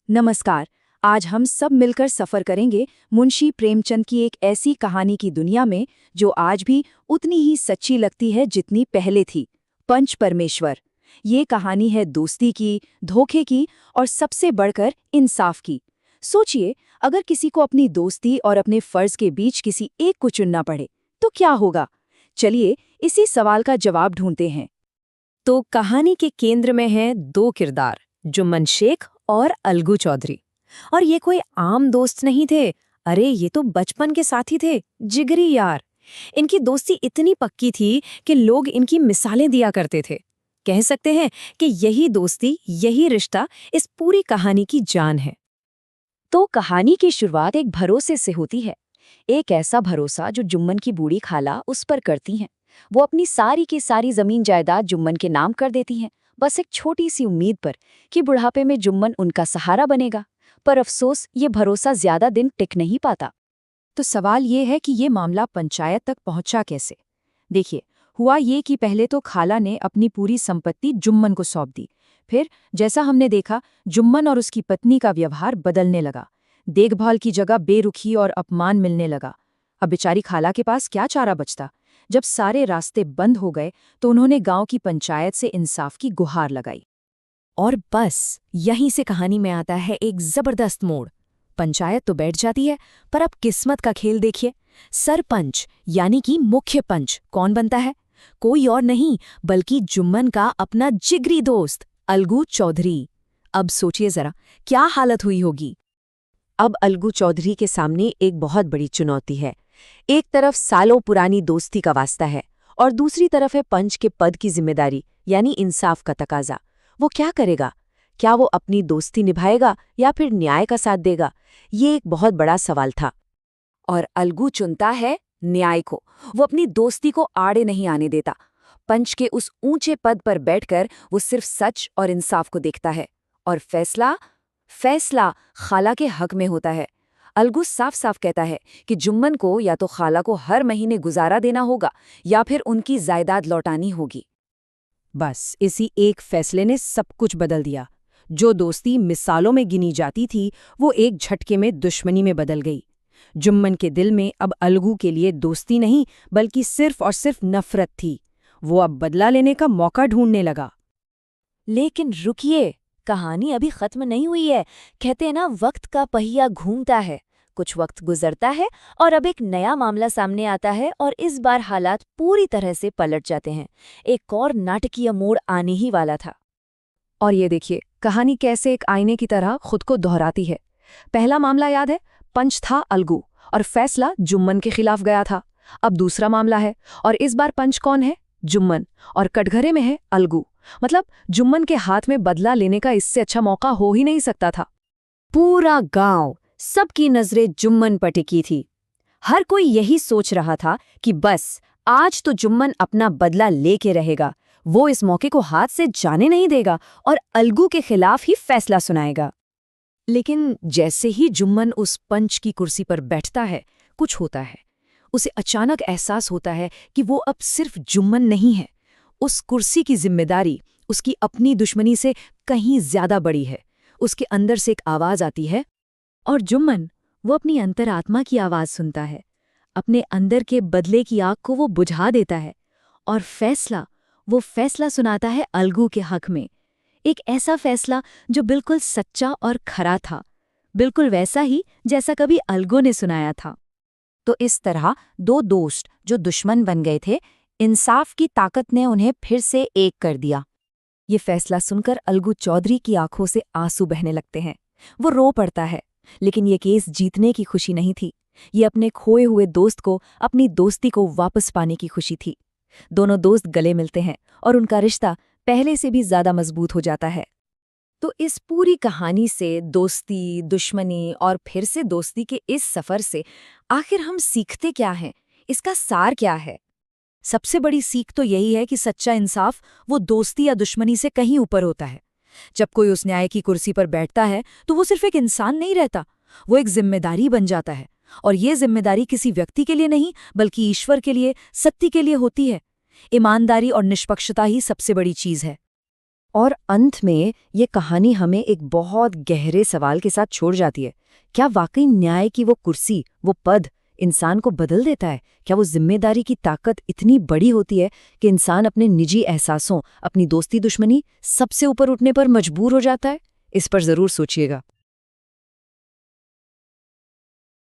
नमस्कार। आज हम सब मिलकर सफर करेंगे मुंशी प्रेमचंद की एक ऐसी कहानी की दुनिया में जो आज भी उतनी ही सच्ची लगती है जितनी पहले थी। पंच परमेश्वर। ये कहानी है दोस्ती की, धोखे की और सबसे बढ़कर इंसाफ की। सोचिए, अगर किसी को अपनी दोस्ती और अपने फर्ज के बीच किसी एक को चुनना पड़े तो क्या होगा? चलिए इसी सवाल का जवाब ढूंढते हैं। तो कहानी के केंद्र में हैं दो किरदार, जुम्मन शेख और अलगू चौधरी। और ये कोई आम दोस्त नहीं थे। अरे ये तो बचपन के साथी थे, जिगरी यार। इनकी दोस्ती इतनी पक्की थी कि लोग इनकी मिसालें दिया करते थे। कह सकते हैं कि यही दोस्ती, यही रिश्ता इस पूरी कहानी की जान है। तो कहानी की शुरुआत एक भरोसे से होती है। एक ऐसा भरोसा जो जुम्मन की बूढ़ी खाला उस पर करती हैं। वो अपनी सारी की सारी जमीन जायदाद जुम्मन के नाम कर देती हैं, बस एक छोटी सी उम्मीद पर कि बुढ़ापे में जुम्मन उनका सहारा बनेगा। पर अफसोस, ये भरोसा ज्यादा दिन टिक नहीं पाता। तो सवाल ये है कि ये मामला पंचायत तक पहुंचा कैसे? देखिए, हुआ ये कि पहले तो खाला ने अपनी पूरी संपत्ति जुम्मन को सौंप दी। फिर जैसा हमने देखा, जुम्मन और उसकी पत्नी का व्यवहार बदलने लगा। देखभाल की जगह बेरुखी और अपमान मिलने लगा। अब बेचारी खाला के पास क्या चारा बचता? जब सारे रास्ते बंद हो गए तो उन्होंने गांव की पंचायत से इंसाफ की गुहार लगाई। और बस यहीं से कहानी में आता है एक जबरदस्त मोड़। पंचायत तो बैठ जाती है, पर अब किस्मत का खेल देखिए। सरपंच यानी कि मुख्य पंच कौन बनता है? कोई और नहीं बल्कि जुम्मन का अपना जिगरी दोस्त अलगू चौधरी। अब सोचिए जरा, क्या हालत हुई होगी। अब अलगू चौधरी के सामने एक बहुत बड़ी चुनौती है। एक तरफ सालों पुरानी दोस्ती का वास्ता है और दूसरी तरफ है पंच के पद की जिम्मेदारी, यानी इंसाफ का तकाजा। वो क्या करेगा? क्या वो अपनी दोस्ती निभाएगा या फिर न्याय का साथ देगा? ये एक बहुत बड़ा सवाल था। और अलगू चुनता है न्याय को। वो अपनी दोस्ती को आड़े नहीं आने देता। पंच के उस ऊंचे पद पर बैठकर वो सिर्फ सच और इंसाफ को देखता है। और फैसला फैसला खाला के हक में होता है। अलगू साफ साफ कहता है कि जुम्मन को या तो खाला को हर महीने गुजारा देना होगा या फिर उनकी जायदाद लौटानी होगी। बस इसी एक फैसले ने सब कुछ बदल दिया। जो दोस्ती मिसालों में गिनी जाती थी, वो एक झटके में दुश्मनी में बदल गई। जुम्मन के दिल में अब अलगू के लिए दोस्ती नहीं बल्कि सिर्फ और सिर्फ नफरत थी। वो अब बदला लेने का मौका ढूंढने लगा। लेकिन रुकिए, कहानी अभी खत्म नहीं हुई है। कहते हैं ना, वक्त का पहिया घूमता है। कुछ वक्त गुजरता है और अब एक नया मामला सामने आता है और इस बार हालात पूरी तरह से पलट जाते हैं। एक और नाटकीय मोड़ आने ही वाला था। और ये देखिए, कहानी कैसे एक आईने की तरह खुद को दोहराती है। पहला मामला याद है, पंच था अलगू और फैसला जुम्मन के खिलाफ गया था। अब दूसरा मामला है और इस बार पंच कौन है? जुम्मन। और कटघरे में है अलगू। मतलब जुम्मन के हाथ में बदला लेने का इससे अच्छा मौका हो ही नहीं सकता था। पूरा गांव, सबकी नजरें जुम्मन पर टिकी थी। हर कोई यही सोच रहा था कि बस आज तो जुम्मन अपना बदला लेके रहेगा। वो इस मौके को हाथ से जाने नहीं देगा और अलगू के खिलाफ ही फैसला सुनाएगा। लेकिन जैसे ही जुम्मन उस पंच की कुर्सी पर बैठता है, कुछ होता है। उसे अचानक एहसास होता है कि वो अब सिर्फ जुम्मन नहीं है। उस कुर्सी की जिम्मेदारी उसकी अपनी दुश्मनी से कहीं ज्यादा बड़ी है। उसके अंदर से एक आवाज आती है और जुम्मन, वो अपनी अंतरात्मा की आवाज सुनता है। अपने अंदर के बदले की आग को वो बुझा देता है और वो फैसला सुनाता है अलगू के हक में। एक ऐसा फैसला जो बिल्कुल सच्चा और खरा था, बिल्कुल वैसा ही जैसा कभी अलगू ने सुनाया था। तो इस तरह दो दोस्त जो दुश्मन बन गए थे, इंसाफ की ताकत ने उन्हें फिर से एक कर दिया। ये फैसला सुनकर अलगू चौधरी की आंखों से आंसू बहने लगते हैं। वो रो पड़ता है, लेकिन ये केस जीतने की खुशी नहीं थी। ये अपने खोए हुए दोस्त को, अपनी दोस्ती को वापस पाने की खुशी थी। दोनों दोस्त गले मिलते हैं और उनका रिश्ता पहले से भी ज्यादा मजबूत हो जाता है। तो इस पूरी कहानी से, दोस्ती, दुश्मनी और फिर से दोस्ती के इस सफर से आखिर हम सीखते क्या हैं? इसका सार क्या है? सबसे बड़ी सीख तो यही है कि सच्चा इंसाफ वो दोस्ती या दुश्मनी से कहीं ऊपर होता है। जब कोई उस न्याय की कुर्सी पर बैठता है तो वो सिर्फ एक इंसान नहीं रहता, वो एक जिम्मेदारी बन जाता है। और ये जिम्मेदारी किसी व्यक्ति के लिए नहीं बल्कि ईश्वर के लिए, सत्य के लिए होती है। ईमानदारी और निष्पक्षता ही सबसे बड़ी चीज है। और अंत में ये कहानी हमें एक बहुत गहरे सवाल के साथ छोड़ जाती है। क्या वाकई न्याय की वो कुर्सी, वो पद इंसान को बदल देता है? क्या वो जिम्मेदारी की ताकत इतनी बड़ी होती है कि इंसान अपने निजी एहसासों, अपनी दोस्ती दुश्मनी सबसे ऊपर उठने पर मजबूर हो जाता है? इस पर जरूर सोचिएगा।